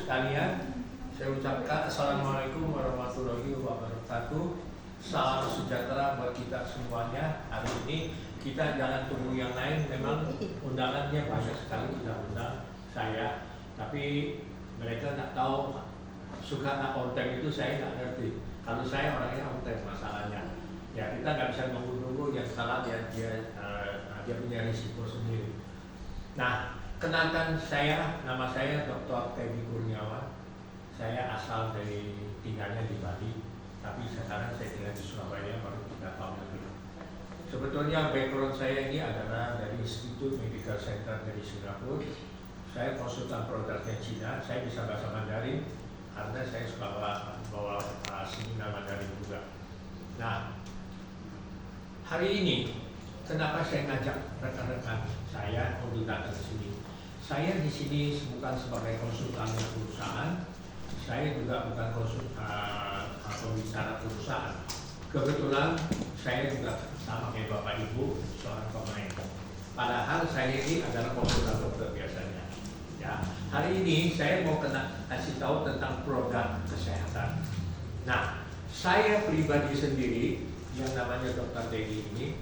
sekalian, saya ucapkan Assalamualaikum warahmatullahi wabarakatuh. Salam sejahtera buat kita semuanya. Hari ini kita jangan tunggu yang lain, memang undangannya banyak sekali kita undang saya, tapi mereka nggak tahu suka nggak on time itu saya nggak ngerti. Kalau saya orangnya on time masalahnya. Ya kita nggak bisa nunggu-nunggu, yang salah dia punya risiko sendiri. Nah, kenalkan saya, nama saya Dr. Teddy Kurniawan. Saya asal dari tinggalnya di Bali, tapi sekarang saya tinggal di Surabaya baru 3 tahun lebih. Sebetulnya background saya ini adalah dari Institute Medical Center dari Singapura. Saya konsultan produknya Cina, saya bisa bahasa Mandarin karena saya suka bawa seminar Mandarin juga. Nah, hari ini kenapa saya ngajak rekan-rekan saya untuk datang ke sini? Saya di sini bukan sebagai konsultan perusahaan, saya juga bukan konsultan pembicara perusahaan. Kebetulan saya juga sama kayak Bapak Ibu, seorang pemain. Padahal saya ini adalah konsultan dokter biasanya. Ya, hari ini saya mau kasih tahu tentang produk kesehatan. Nah, saya pribadi sendiri yang namanya Dr. Teddy ini,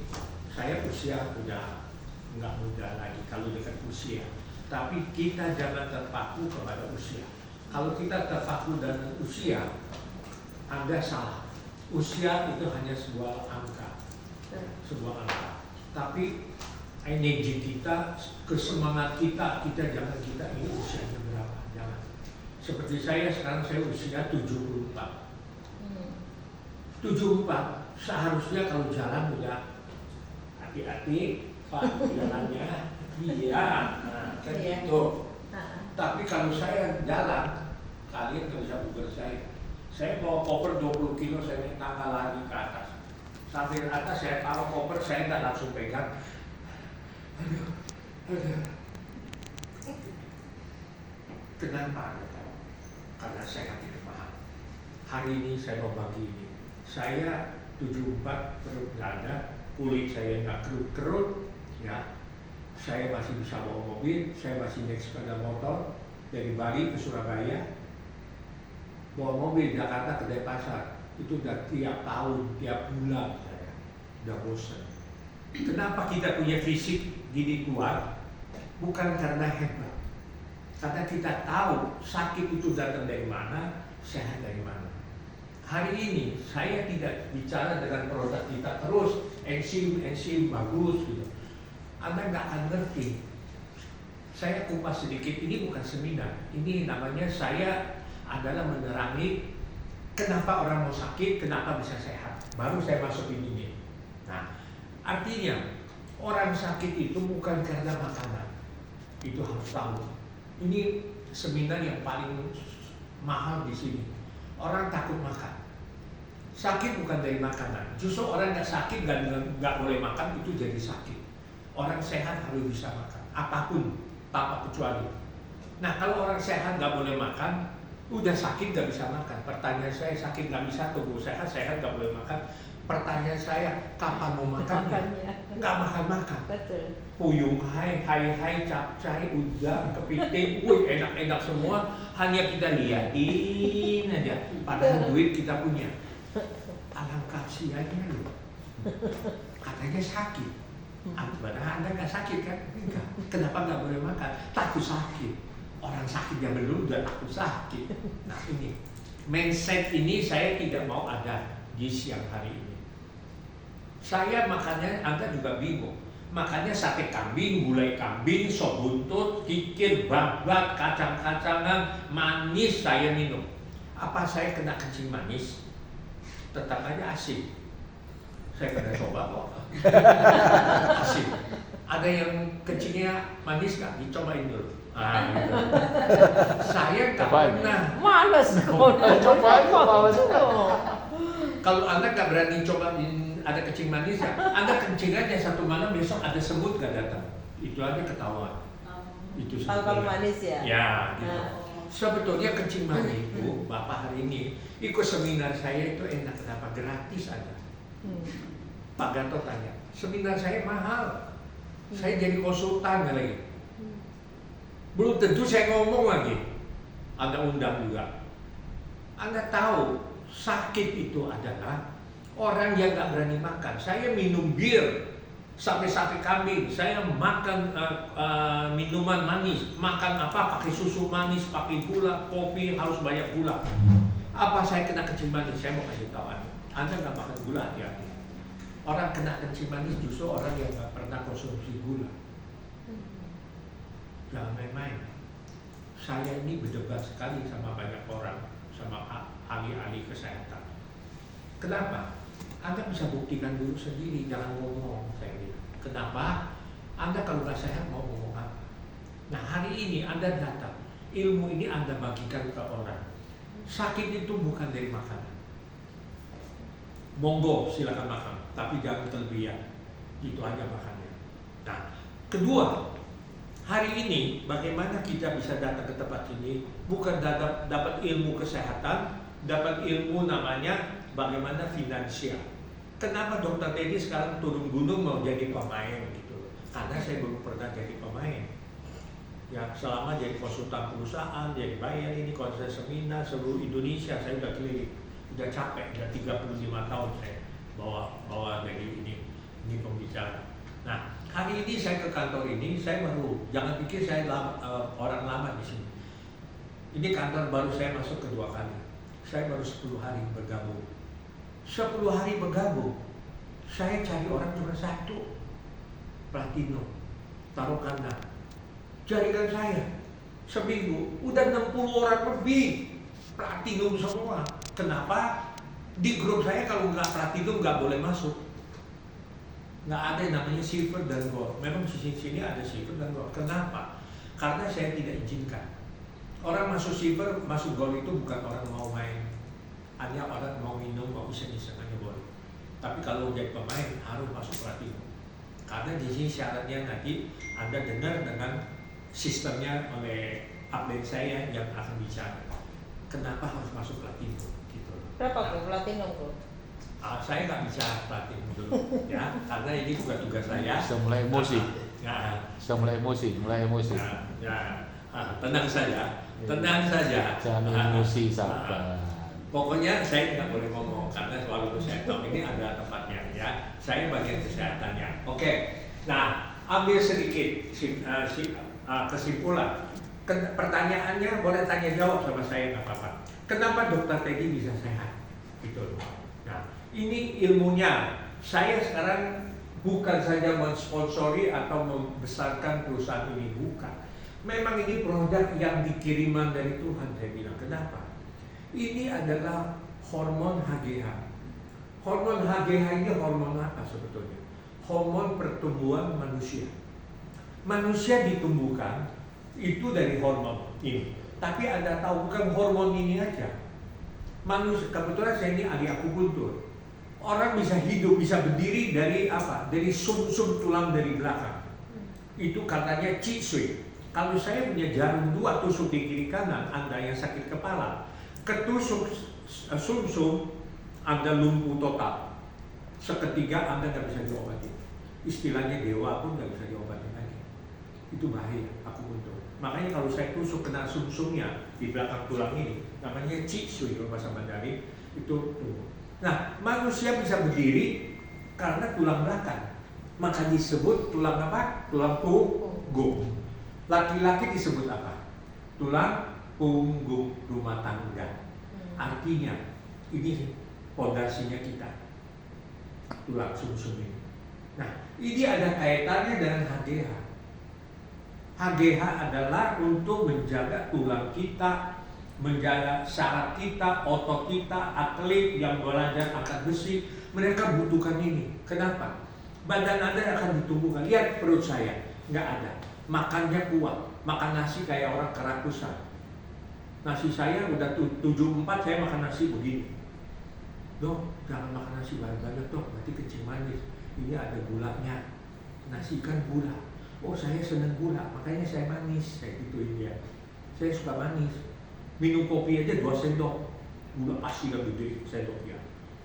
saya usia udah nggak muda lagi kalau dekat usia. Tapi kita jangan terpaku kepada usia. Kalau kita terpaku dengan usia, Anda salah. Usia itu hanya sebuah angka, Tapi energi kita, kesemangat kita jangan kita ini usianya berapa, jangan. Seperti saya sekarang saya usia 74. 74 seharusnya kalau jalan udah hati-hati Pak jalannya, iya, nah, kan gitu. Tapi kalau saya jalan, kalian nggak bisa ukur saya. Saya bawa koper 20 kilo, saya naik tangga lagi ke atas. Sampai ke atas saya taruh koper, saya nggak langsung pegang. Aduh. Kenapa? Karena saya tidak paham. Hari ini saya mau bagi ini. Saya 74 perut nggak ada, kulit saya nggak kerut-kerut, ya. Saya masih bisa bawa mobil, saya masih naik sepeda motor dari Bali ke Surabaya. Bawa mobil Jakarta ke Denpasar, itu udah tiap tahun, tiap bulan saya udah bosan. Kenapa kita punya fisik gini kuat? Bukan karena hebat, karena kita tahu sakit itu datang dari mana, sehat dari mana. Hari ini saya tidak bicara dengan produk kita terus enzim bagus gitu. Anda nggak akan ngerti. Saya kupas sedikit, ini bukan seminar, ini namanya saya adalah menerangi kenapa orang mau sakit, kenapa bisa sehat. Baru saya masuk ini. Nah, artinya orang sakit itu bukan karena makanan. Itu harus tahu. Ini seminar yang paling mahal di sini. Orang takut makan. Sakit bukan dari makanan. Justru orang yang sakit nggak boleh makan itu jadi sakit. Orang sehat harus bisa makan, apapun tanpa kecuali. Nah, kalau orang sehat nggak boleh makan, udah sakit nggak bisa makan. Pertanyaan saya, sakit nggak bisa, tubuh sehat nggak boleh makan. Pertanyaan saya, kapan mau makan? Nggak makan. Betul. Puyung hai, capcay, udang, kepiting, enak-enak semua. Hanya kita liatin aja. Padahal duit kita punya. Alangkah sianya loh. Katanya sakit. Padahal Anda nggak sakit kan? Enggak. Kenapa nggak boleh makan? Takut sakit. Orang sakit yang belum udah takut sakit. Nah ini mindset ini saya tidak mau ada di siang hari ini. Saya makannya Anda juga bingung. Makannya sate kambing, gulai kambing, sop buntut, kikir, babat, kacang-kacangan, manis saya minum. Apa saya kena kencing manis? Tetap aja asik. Saya pernah coba kok. Asik. Ada yang kencingnya manis nggak? Dicobain dulu. Gitu. Saya nggak pernah. Males kok. Kalau Anda nggak berani cobain ada kencing manis ya, Anda kencing aja satu malam, besok ada semut nggak datang. Itu aja ketahuan. Itu kalau manis ya. Ya, gitu. Sebetulnya kencing manis itu, Bapak hari ini ikut seminar saya itu enak, kenapa? Gratis aja. Pak Gatot tanya, seminar saya mahal, saya jadi konsultan lagi. Belum tentu saya ngomong lagi. Anda undang juga. Anda tahu sakit itu adalah orang yang nggak berani makan. Saya minum bir sampai sate kambing, saya makan minuman manis, makan apa pakai susu manis, pakai gula, kopi harus banyak gula. Apa saya kena kencing manis? Saya mau kasih tahu Anda nggak makan gula hati-hati. Orang kena kencing manis justru orang yang nggak pernah konsumsi gula. Jangan main-main. Saya ini berdebat sekali sama banyak orang, sama ahli-ahli kesehatan. Kenapa? Anda bisa buktikan dulu sendiri, jangan ngomong, saya bilang. Kenapa? Anda kalau nggak sehat mau ngomong apa? Nah hari ini Anda datang, ilmu ini Anda bagikan ke orang. Sakit itu bukan dari makanan. Monggo silakan makan, tapi jangan kelebihan. Itu aja makannya. Nah, kedua, hari ini bagaimana kita bisa datang ke tempat ini bukan dapat ilmu kesehatan, dapat ilmu namanya bagaimana finansial. Kenapa Dokter Teddy sekarang turun gunung mau jadi pemain gitu? Karena saya belum pernah jadi pemain. Ya selama jadi konsultan perusahaan, jadi bayar ini konser seminar seluruh Indonesia saya udah keliling, udah capek, udah 35 tahun saya bawa dari ini pembicara. Nah hari ini saya ke kantor ini, saya baru, jangan pikir saya orang lama di sini. Ini kantor baru saya masuk kedua kali. Saya baru 10 hari bergabung. 10 hari bergabung, saya cari orang cuma satu, Platino, taruh kanan. Jaringan saya seminggu udah 60 orang lebih Platinum semua. Kenapa? Di grup saya kalau nggak Platinum nggak boleh masuk. Nggak ada yang namanya silver dan gold. Memang di sini ada silver dan gold. Kenapa? Karena saya tidak izinkan. Orang masuk silver, masuk gold itu bukan orang mau main. Hanya orang mau minum, mau iseng-iseng aja boleh. Tapi kalau jadi pemain harus masuk platinum. Karena di sini syaratnya nanti Anda dengar dengan sistemnya oleh update saya yang akan bicara. Kenapa harus masuk platinum? Gitu. Berapa kok platinum kok? Saya nggak bicara platinum dulu, ya, karena ini bukan tugas saya. Sudah mulai emosi. Sudah mulai emosi. Tenang saja, tenang saja. Jangan emosi, sabar. Pokoknya saya tidak boleh ngomong karena selalu kesehatan ini ada tempatnya ya. Saya bagian kesehatannya. Oke. Nah, ambil sedikit kesimpulan. Pertanyaannya boleh tanya jawab sama saya nggak apa-apa. Kenapa Dokter Teddy bisa sehat? Gitu. Nah, ini ilmunya. Saya sekarang bukan saja mensponsori atau membesarkan perusahaan ini, bukan. Memang ini produk yang dikiriman dari Tuhan, saya bilang. Kenapa? Ini adalah hormon HGH. Hormon HGH ini hormon apa sebetulnya? Hormon pertumbuhan manusia. Manusia ditumbuhkan itu dari hormon ini. Tapi Anda tahu bukan hormon ini aja. Manusia, kebetulan saya ini ahli akupuntur. Orang bisa hidup, bisa berdiri dari apa? Dari sum-sum tulang dari belakang. Itu katanya Chi Sui. Kalau saya punya jarum 2 tusuk di kiri kanan, Anda yang sakit kepala, ketusuk sum-sum, Anda lumpuh total. Seketika Anda nggak bisa diobati. Istilahnya dewa pun nggak bisa diobati lagi. Itu bahaya akupuntur. Makanya kalau saya tusuk kena sum-sumnya di belakang tulang ini, namanya Chi Sui kalau bahasa Mandarin, itu tumbuh. Nah, manusia bisa berdiri karena tulang belakang. Maka disebut tulang apa? Tulang punggung. Laki-laki disebut apa? Tulang punggung rumah tangga. Artinya ini fondasinya kita, tulang sumsum ini. Nah, ini ada kaitannya dengan HGH. HGH adalah untuk menjaga tulang kita, menjaga saraf kita, otot kita, atlet yang belajar angkat besi. Mereka butuhkan ini. Kenapa? Badan Anda akan ditumbuhkan. Lihat perut saya, nggak ada. Makannya kuat, makan nasi kayak orang kerakusan. Nasi saya udah 74, saya makan nasi begini. Dok, jangan makan nasi banyak-banyak dok, berarti kencing manis. Ini ada gulanya. Nasi kan gula. Oh saya seneng gula, makanya saya manis. Saya gituin dia. Saya suka manis. Minum kopi aja 2 sendok. Gula pasti gak gede sendoknya.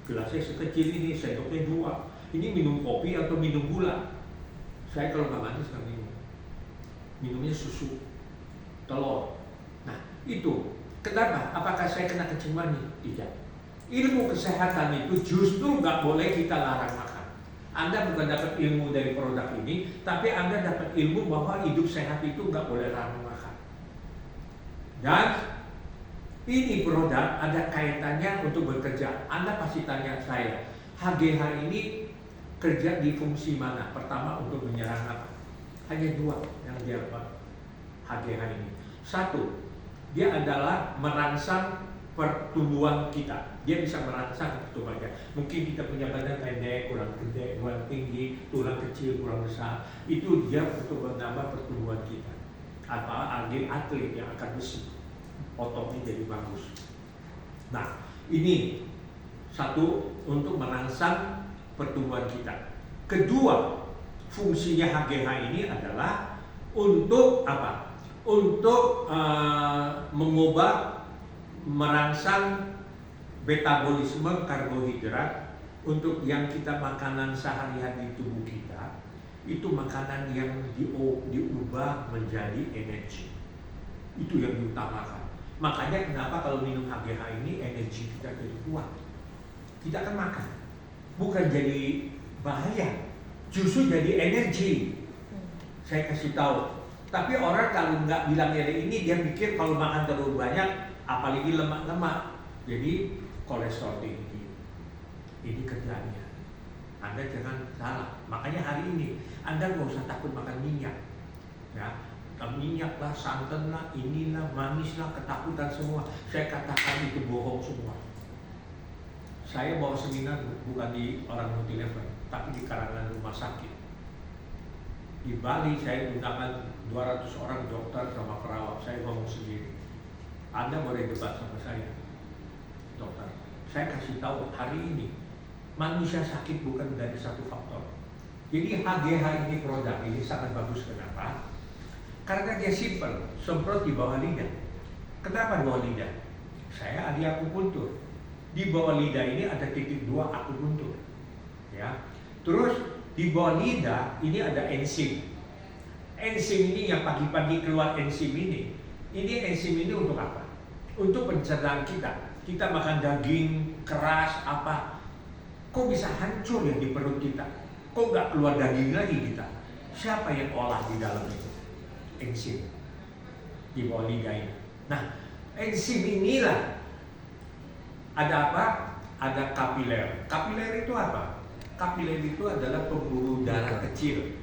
Gelasnya sekecil ini, sendoknya 2. Ini minum kopi atau minum gula? Saya kalau gak manis gak minum. Minumnya susu, telur. Nah itu Kenapa? Apakah saya kena kencing manis? Tidak. Ilmu kesehatan itu justru nggak boleh kita larang makan. Anda bukan dapat ilmu dari produk ini, tapi Anda dapat ilmu bahwa hidup sehat itu nggak boleh larang makan. Dan ini produk ada kaitannya untuk bekerja. Anda pasti tanya saya, HGH ini kerja di fungsi mana? Pertama untuk menyerang apa? Hanya dua yang dia HGH ini. Satu, dia adalah merangsang pertumbuhan kita. Dia bisa merangsang pertumbuhannya. Mungkin kita punya badan pendek, kurang gede, kurang tinggi, tulang kecil, kurang besar. Itu dia untuk menambah pertumbuhan kita. Atau atlet yang akan besi, ototnya jadi bagus. Nah, ini satu untuk merangsang pertumbuhan kita. Kedua, fungsinya HGH ini adalah untuk apa? Untuk mengubah, merangsang metabolisme karbohidrat untuk yang kita makanan sehari-hari di tubuh kita. Itu makanan yang diubah menjadi energi. Itu yang diutamakan. Makanya kenapa kalau minum HGH ini energi kita jadi kuat. Kita akan makan, bukan jadi bahaya, justru jadi energi. Saya kasih tahu. Tapi orang kalau nggak bilang ini, dia pikir kalau makan terlalu banyak, apalagi lemak-lemak, jadi kolesterol tinggi. Ini kerjanya. Anda jangan salah. Makanya hari ini Anda nggak usah takut makan minyak. Ya, minyak lah, santan lah, inilah, manis lah, ketakutan semua. Saya katakan itu bohong semua. Saya bawa seminar bukan di orang multilevel, tapi di karangan rumah sakit. Di Bali saya undangkan 200 orang dokter sama perawat. Saya ngomong sendiri. Anda boleh debat sama saya, dokter. Saya kasih tahu hari ini manusia sakit bukan dari satu faktor. Jadi HGH ini produk ini sangat bagus. Kenapa? Karena dia simple, semprot di bawah lidah. Kenapa di bawah lidah? Saya ahli akupuntur. Di bawah lidah ini ada titik 2 akupuntur. Ya. Terus di bawah lidah ini ada enzim. Enzim ini yang pagi-pagi keluar enzim ini. Ini enzim ini untuk apa? Untuk pencernaan kita. Kita makan daging keras apa? Kok bisa hancur ya di perut kita? Kok nggak keluar daging lagi kita? Siapa yang olah di dalam itu? Enzim di bawah lidah ini. Nah, enzim inilah ada apa? Ada kapiler. Kapiler itu apa? Kapiler itu adalah pembuluh darah kecil.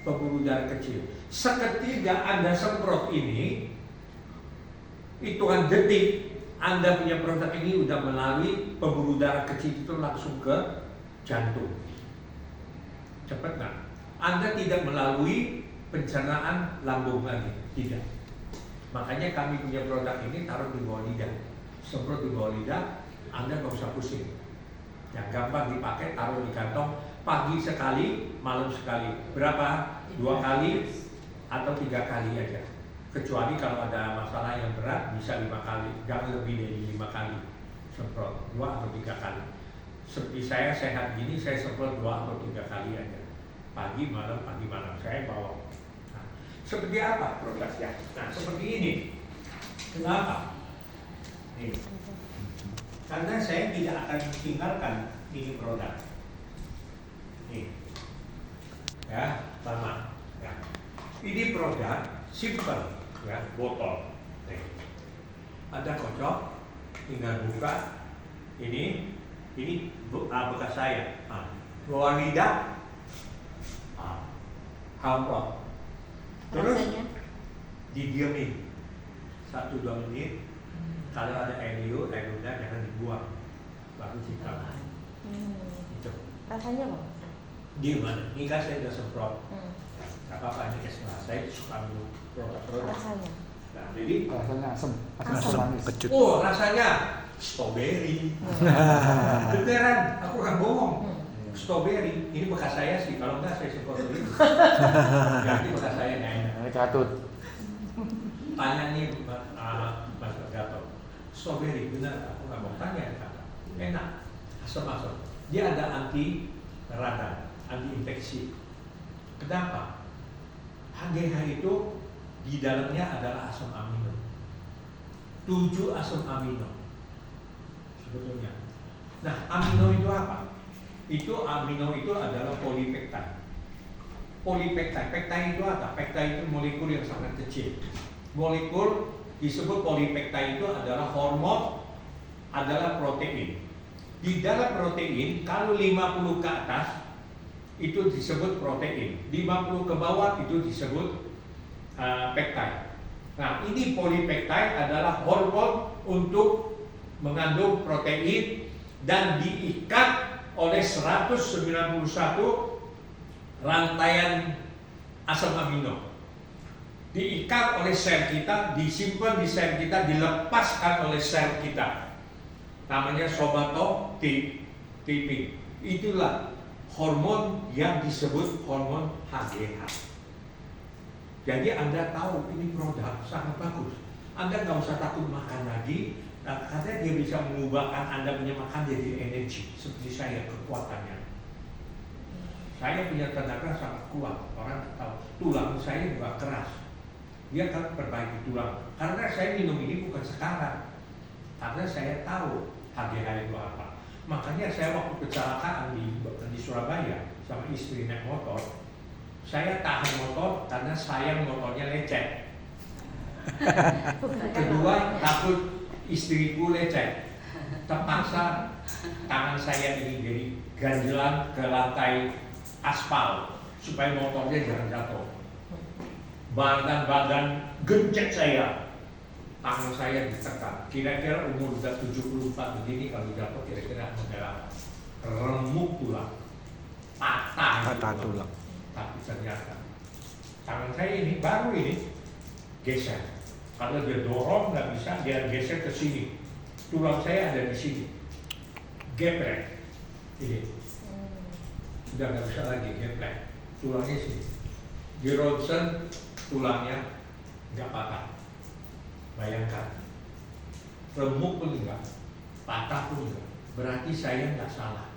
Pembuluh darah kecil. Seketika Anda semprot ini, hitungan detik Anda punya produk ini udah melalui pembuluh darah kecil itu langsung ke jantung. Cepat nggak? Anda tidak melalui pencernaan lambung lagi, tidak. Makanya kami punya produk ini taruh di bawah lidah, semprot di bawah lidah, Anda nggak usah pusing. Yang gampang dipakai, taruh di kantong, pagi sekali, malam sekali. Berapa? 2 kali atau 3 kali aja. Kecuali kalau ada masalah yang berat bisa 5 kali, jangan lebih dari 5 kali semprot, 2 atau 3 kali. Seperti saya sehat gini, saya semprot 2 atau 3 kali aja. Pagi malam saya bawa. Nah, seperti apa produknya? Nah, seperti ini. Kenapa? Nih. Karena saya tidak akan tinggalkan ini produk. Nih. Ya, sama. Ya. Ini produk simple, ya, botol. Nih. Ada kocok, tinggal buka. Ini bekas saya. Nah, bawa lidah. Hampa. Terus didiamin 1-2 menit. Kalau ada air liur, air ludah jangan dibuang, baru sikap. Itu. Rasanya apa? Di mana? Ini kan saya udah semprot. Gak apa-apa ini es mas. Saya suka minum produk-produk. Rasanya. Nah, jadi Rasanya asam manis. Kecut. oh rasanya strawberry. Beneran, aku nggak bohong. Strawberry. Ini bekas saya sih. Kalau enggak saya semprot dulu. Jadi bekas saya nggak enak. Ini catut. Tanya nih Mas Gatot. Strawberry benar, aku nggak mau tanya kata. Enak, asam-asam. Dia ada anti radang, anti infeksi. Kenapa? HGH itu di dalamnya adalah asam amino. 7 asam amino sebetulnya. Nah, amino itu apa? Itu amino itu adalah polipeptide. Peptide itu apa? Peptide itu molekul yang sangat kecil. Molekul disebut polipeptide itu adalah hormon, adalah protein. Di dalam protein, kalau 50 ke atas itu disebut protein, 50 ke bawah itu disebut peptide. Nah, ini polipeptide adalah hormon untuk mengandung protein dan diikat oleh 191 rantaian asam amino. Diikat oleh sel kita, disimpan di sel kita, dilepaskan oleh sel kita. Namanya somatotyping. Itulah hormon yang disebut hormon HGH. Jadi Anda tahu ini produk sangat bagus. Anda nggak usah takut makan lagi, karena dia bisa mengubahkan Anda punya makan jadi energi. Seperti saya, kekuatannya. Saya punya tenaga sangat kuat, orang tahu. Tulang saya juga keras. Dia akan perbaiki tulang. Karena saya minum ini bukan sekarang. Karena saya tahu HGH itu apa. Makanya saya waktu kecelakaan di Surabaya sama istri naik motor, saya tahan motor karena sayang motornya lecet. Kedua, takut istriku lecet. Terpaksa tangan saya ini jadi ganjelan ke lantai aspal supaya motornya jangan jatuh. Badan gencet saya, tangan saya ditekan. Kira-kira umur udah 74 begini kalau jatuh kira-kira adalah remuk tulang, patah tulang. Tapi ternyata tangan saya ini baru ini geser. Kalau dia dorong nggak bisa, dia geser ke sini. Tulang saya ada di sini, geprek. Ini sudah nggak bisa lagi geprek. Tulangnya sini. Di ronsen tulangnya nggak patah. Bayangkan, remuk pun enggak, patah pun enggak. Berarti saya nggak salah.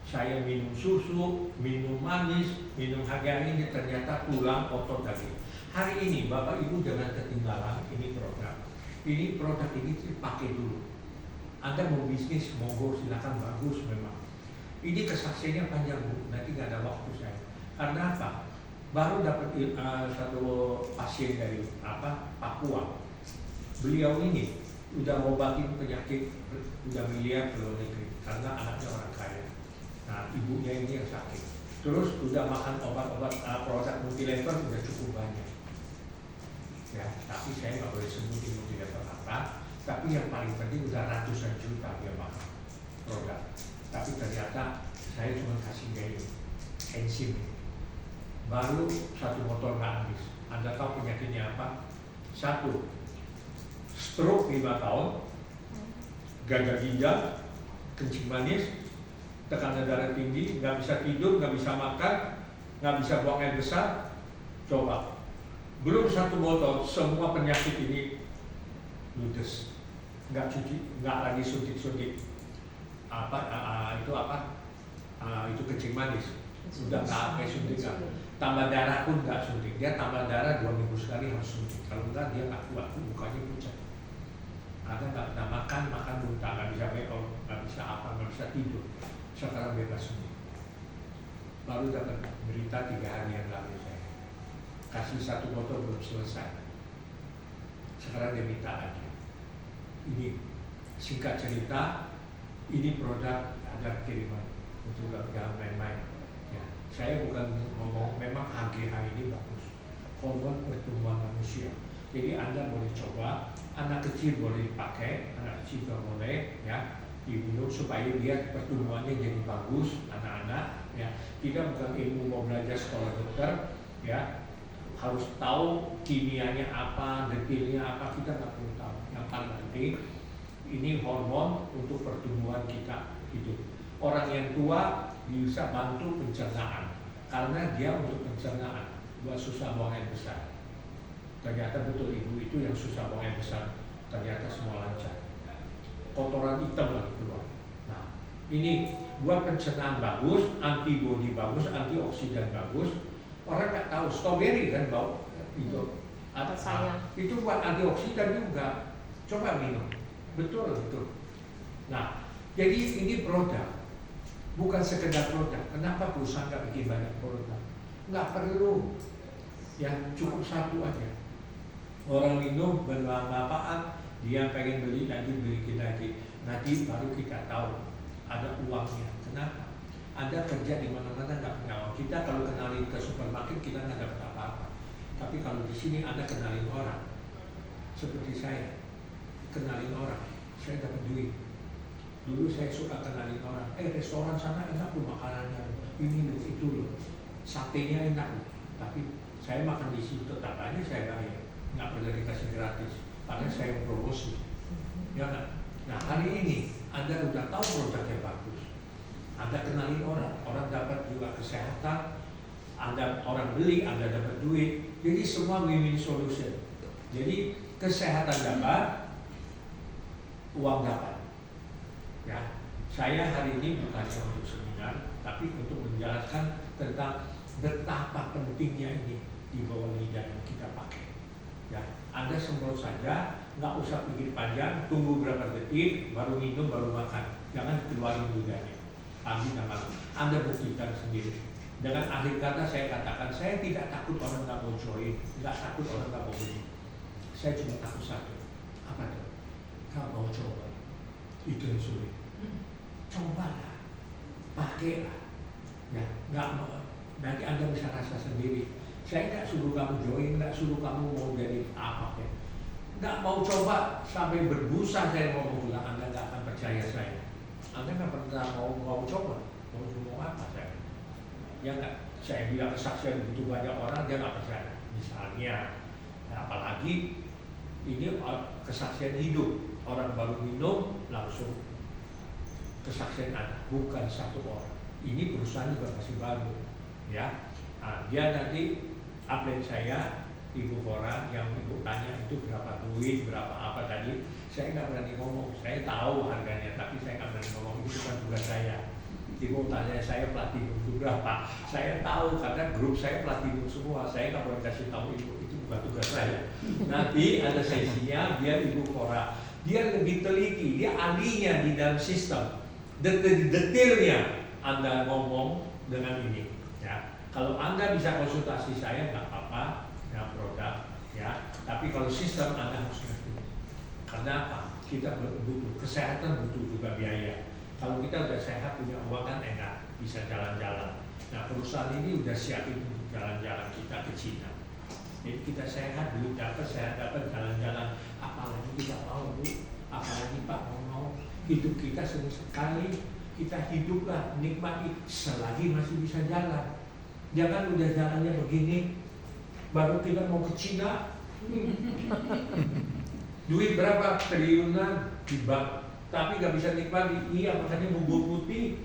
Saya minum susu, minum manis, minum HGH ini ternyata tulang, otot, daging. Hari ini Bapak Ibu jangan ketinggalan ini program. Ini produk ini dipakai dulu. Anda mau bisnis, monggo silakan, bagus memang. Ini kesaksiannya panjang Bu, nanti nggak ada waktu saya. Karena apa? Baru dapat satu pasien dari Papua. Beliau ini udah ngobatin penyakit udah miliar ke luar negeri karena anaknya orang kaya. Nah, ibunya ini yang sakit. Terus udah makan obat-obat produk multilevel udah cukup banyak. Ya, tapi saya nggak boleh sebutin multilevel apa. Tapi yang paling penting udah ratusan juta dia makan produk. Tapi ternyata saya cuma kasih gaya enzim. Baru satu motor nggak habis. Anda tahu penyakitnya apa? 1, stroke 5 tahun, gagal ginjal, kencing manis, tekanan darah tinggi, nggak bisa tidur, nggak bisa makan, nggak bisa buang air besar. Coba, belum 1 botol, semua penyakit ini ludes. Nggak cuci, nggak lagi suntik-suntik. Itu kencing manis. Sudah nggak pakai suntik, tambah darah pun nggak suntik. Dia tambah darah 2 minggu sekali harus suntik. Kalau enggak dia nggak kuat, mukanya pucat. Karena nggak pernah makan muntah, nggak bisa meol, nggak bisa nggak bisa tidur. Sekarang bebas suntik. Baru dapat berita 3 hari yang lalu saya kasih 1 botol belum selesai. Sekarang dia minta lagi. Ini singkat cerita, ini produk ada kiriman untuk jangan main-main. Ya, saya bukan ngomong, memang HGH ini bagus, hormon pertumbuhan manusia. Jadi Anda boleh coba, anak kecil boleh dipakai, anak kecil juga boleh, ya, diminum supaya dia pertumbuhannya jadi bagus, anak-anak, ya. Kita bukan ilmu mau belajar sekolah dokter, ya, harus tahu kimianya apa, detailnya apa, kita nggak perlu tahu. Yang paling penting ini hormon untuk pertumbuhan kita hidup. Orang yang tua bisa bantu pencernaan karena dia untuk pencernaan, buat susah buang air besar. Ternyata betul ibu itu yang susah buang air besar, ternyata semua lancar. Kotoran hitam lagi keluar. Nah, ini buat pencernaan bagus, antibodi bagus, antioksidan bagus. Orang nggak tahu strawberry kan bau itu. Itu buat antioksidan juga. Coba minum. Betul. Nah, jadi ini produk. Bukan sekedar produk. Kenapa perusahaan nggak bikin banyak produk? Nggak perlu. Yang cukup satu aja. Orang minum bermanfaat, dia pengen beli lagi, nanti baru kita tahu ada uangnya. Kenapa? Anda kerja di mana-mana nggak punya uang. Kita kalau kenalin ke supermarket kita nggak dapat apa-apa. Tapi kalau di sini Anda kenalin orang, seperti saya kenalin orang, saya dapat duit. Dulu saya suka kenalin orang, restoran sana enak loh makanannya, ini loh, itu loh, satenya enak loh. Tapi saya makan di situ tetap aja saya bayar, nggak pernah dikasih gratis, karena saya promosi. Ya kan? Nah hari ini Anda udah tahu produknya bagus, Anda kenalin orang, orang dapat juga kesehatan, orang beli, Anda dapat duit, jadi semua win-win solution. Jadi kesehatan dapat, uang dapat. Ya, saya hari ini bukannya untuk seminar, tapi untuk menjelaskan tentang betapa pentingnya ini di bawah lidah yang kita pakai. Ya, Anda semprot saja, nggak usah pikir panjang, tunggu berapa detik, baru minum, baru makan. Jangan keluarin lidahnya, pagi dan malam. Anda buktikan sendiri. Dengan akhir kata saya katakan, saya tidak takut orang nggak mau join, nggak takut orang nggak mau beli. Saya cuma takut satu, apa tuh? Nggak mau coba. Itu yang sulit. Cobalah, pakailah, ya, nggak mau. Nanti Anda bisa rasa sendiri. Saya nggak suruh kamu join, nggak suruh kamu mau jadi apa ya. Nggak mau coba sampai berbusa saya mau pulang, Anda nggak akan percaya saya. Anda nggak pernah mau coba, mau apa saya? Ya nggak. Saya bilang kesaksian begitu banyak orang dia nggak percaya. Misalnya, apalagi ini kesaksian hidup. Orang baru minum langsung kesaksian ada, bukan satu orang. Ini perusahaan juga masih baru, ya. Nah, dia nanti update saya, Ibu Cora, yang Ibu tanya itu berapa duit, berapa apa tadi. Saya nggak berani ngomong. Saya tahu harganya, tapi saya nggak berani ngomong. Itu bukan tugas saya. Ibu tanya saya platinum itu berapa? Saya tahu karena grup saya platinum semua. Saya nggak boleh kasih tahu Ibu. Itu bukan tugas saya. Nanti ada sesinya biar Ibu Cora. Dia lebih teliti, dia ahlinya di dalam sistem. Detailnya Anda ngomong dengan ini. Ya. Kalau Anda bisa konsultasi saya nggak apa-apa, ya produk. Ya. Tapi kalau sistem Anda harus ngerti. Karena apa? Kita butuh kesehatan, butuh juga biaya. Kalau kita udah sehat punya uang kan enak, bisa jalan-jalan. Nah perusahaan ini udah siapin jalan-jalan kita ke Cina. Jadi kita sehat, duit dapat, sehat dapat, jalan-jalan. Apalagi kita mau Bu, apalagi Pak mau hidup kita sekali, kita hiduplah, nikmati selagi masih bisa jalan. Jangan udah jalannya begini, baru kita mau ke Cina. Duit berapa? Triliunan di bank, tapi gak bisa nikmati. Iya makanya bubur putih.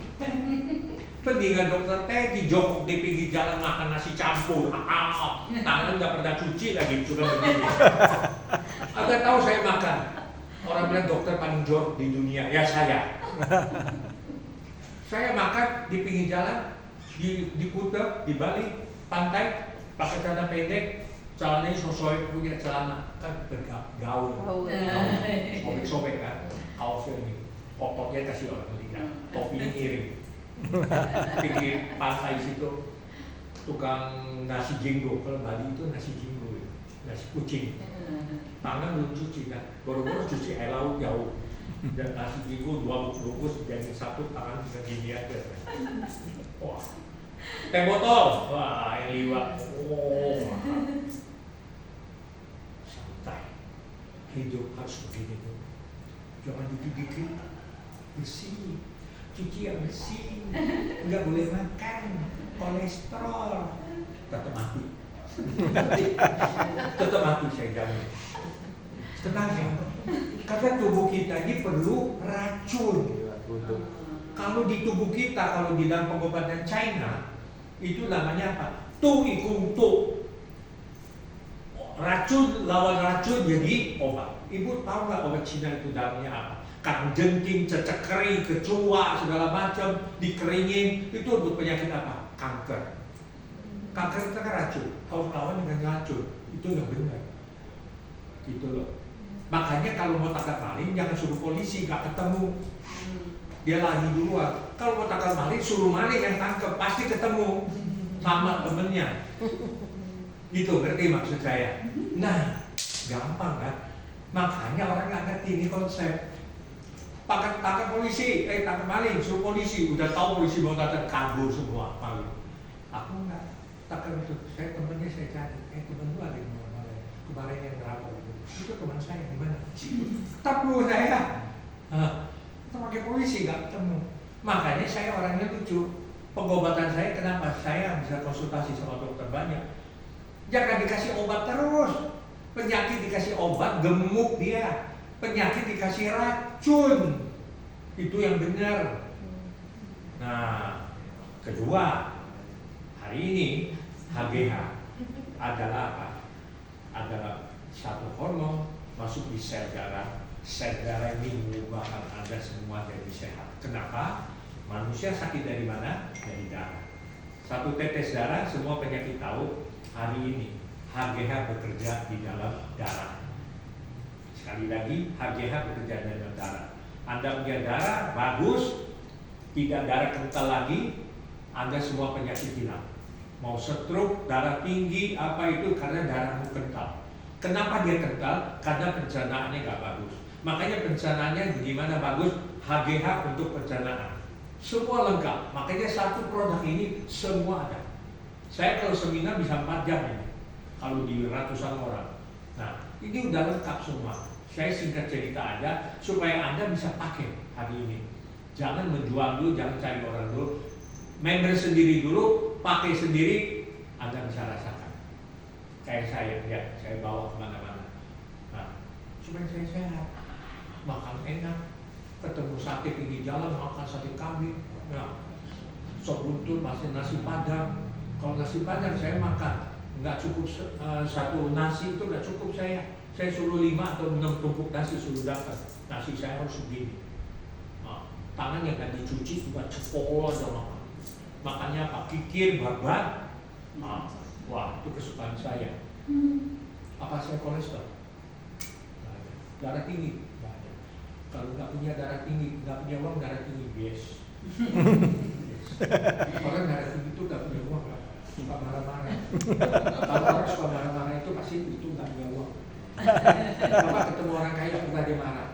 Pendingan dokter Teddy jongkok di pinggir jalan makan nasi campur, tangan nggak pernah cuci lagi, cuma begini. Agak tahu saya makan. Orang bilang dokter paling jorok di dunia, ya saya. Saya makan di pinggir jalan, di Kuta, di Bali, pantai, pakai celana pendek, celananya sosok punya celana kan bergaul, sobek-sobek kan, kaosnya ini, potoknya kasih orang ketiga, topinya miring. Pinggir pantai situ tukang nasi jenggo, kalau Bali itu nasi jenggo, nasi kucing. Tangan belum cuci kan, baru-baru cuci air laut jauh. Dan nasi jenggo 2 bungkus jadi satu tangan bisa gini aja. Wah, teh botol, wah yang liwat. Oh, santai. Hidup harus begini tuh. Jangan dikit-dikit bersih. Cuci yang bersih, nggak boleh makan, kolesterol, tetap mati. Tetap mati saya jamin. Tenang ya, karena tubuh kita ini perlu racun. Kalau di tubuh kita, kalau di dalam pengobatan China, itu namanya apa? Tu ikung tu. Racun lawan racun jadi obat. Ibu tahu nggak obat Cina itu dalamnya apa? Kang jengking, cecek kering, kecoa, segala macam, dikeringin, itu untuk penyakit apa? Kanker. Kanker itu kan racun, harus lawan dengan racun, itu nggak benar. Gitu loh. Makanya kalau mau tangkap maling jangan suruh polisi, nggak ketemu. Dia lari duluan. Kalau mau tangkap maling suruh maling yang tangkap, pasti ketemu sama temennya. Gitu, ngerti maksud saya? Nah, gampang kan? Makanya orang nggak ngerti ini konsep. Tangkap polisi, tangkap maling, suruh polisi. Udah tahu polisi mau datang, kabur semua maling. Aku nggak tangkap itu. Saya temennya saya cari. Temen lu ada di mana? Kemarin yang ngerampok itu teman saya di mana? Tahu saya. Kita pakai polisi nggak ketemu. Makanya saya orangnya lucu. Pengobatan saya kenapa? Saya bisa konsultasi sama dokter banyak. Jangan dikasih obat terus. Penyakit dikasih obat, gemuk dia. Penyakit dikasih racun. Itu yang benar. Nah, kedua, hari ini HGH adalah apa? Adalah satu hormon masuk di sel darah. Sel darah ini mengubahkan Anda semua jadi sehat. Kenapa? Manusia sakit dari mana? Dari darah. Satu tetes darah, semua penyakit tahu. Hari ini HGH bekerja di dalam darah. Sekali lagi, HGH bekerja di dalam darah. Anda punya darah bagus, tidak darah kental lagi, Anda semua penyakit hilang. Mau stroke, darah tinggi, apa itu karena darahmu kental. Kenapa dia kental? Karena pencernaannya nggak bagus. Makanya pencernaannya bagaimana bagus? HGH untuk pencernaan. Semua lengkap. Makanya satu produk ini semua ada. Saya kalau seminar bisa 4 jam ini. Kalau di ratusan orang. Nah, ini udah lengkap semua. Saya singkat cerita aja supaya Anda bisa pakai hari ini. Jangan menjual dulu, jangan cari orang dulu. Member sendiri dulu, pakai sendiri, Anda bisa rasakan. Kayak saya, ya, saya bawa kemana-mana. Nah, supaya saya sehat, makan enak, ketemu sate pinggir jalan, makan sate kambing, nah, sop buntut, masih nasi padang. Kalau nasi padang saya makan, nggak cukup satu nasi itu nggak cukup saya. Saya suruh 5 atau 6 tumpuk nasi suruh dapat. Nasi saya harus begini. Nah, tangan yang nggak dicuci juga cepol aja makan. Makannya apa? Kikir, babat. Nah, wah, itu kesukaan saya. Apa saya kolesterol? Nggak ada. Darah tinggi? Nggak ada. Kalau nggak punya darah tinggi, nggak punya uang, darah tinggi, yes. Orang darah tinggi itu nggak punya uang, suka marah-marah. Kalau orang suka marah-marah itu pasti itu nggak punya uang. Bapak ketemu orang kaya bukan dia marah,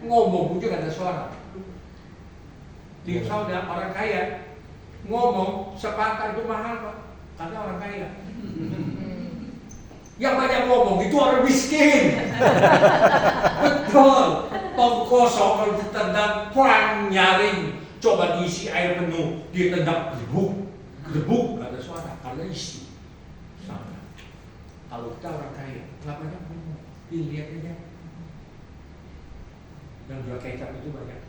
ngomong juga ada suara. Di saudara orang kaya ngomong sepatah itu mahal Pak, karena orang kaya. Yang banyak ngomong itu orang miskin. Betul. Tong kosong kalau ditendang perang nyaring, coba diisi air penuh, ditendang gebuk, gak ada suara karena isi. Sama. Kalau kita orang kaya, nggak banyak ngomong. Lihat aja. Yang jual kecap itu banyak.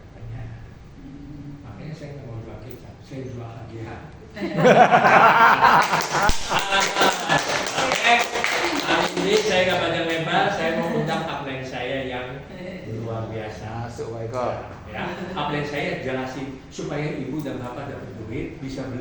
Makanya saya nggak mau jual kecap, saya jual HGH. Hari ini saya nggak banyak lebar, saya mau undang upline saya yang luar biasa. Masuk, Pak Eko. Ya, upline saya jelasin supaya ibu dan bapak dapat duit bisa beli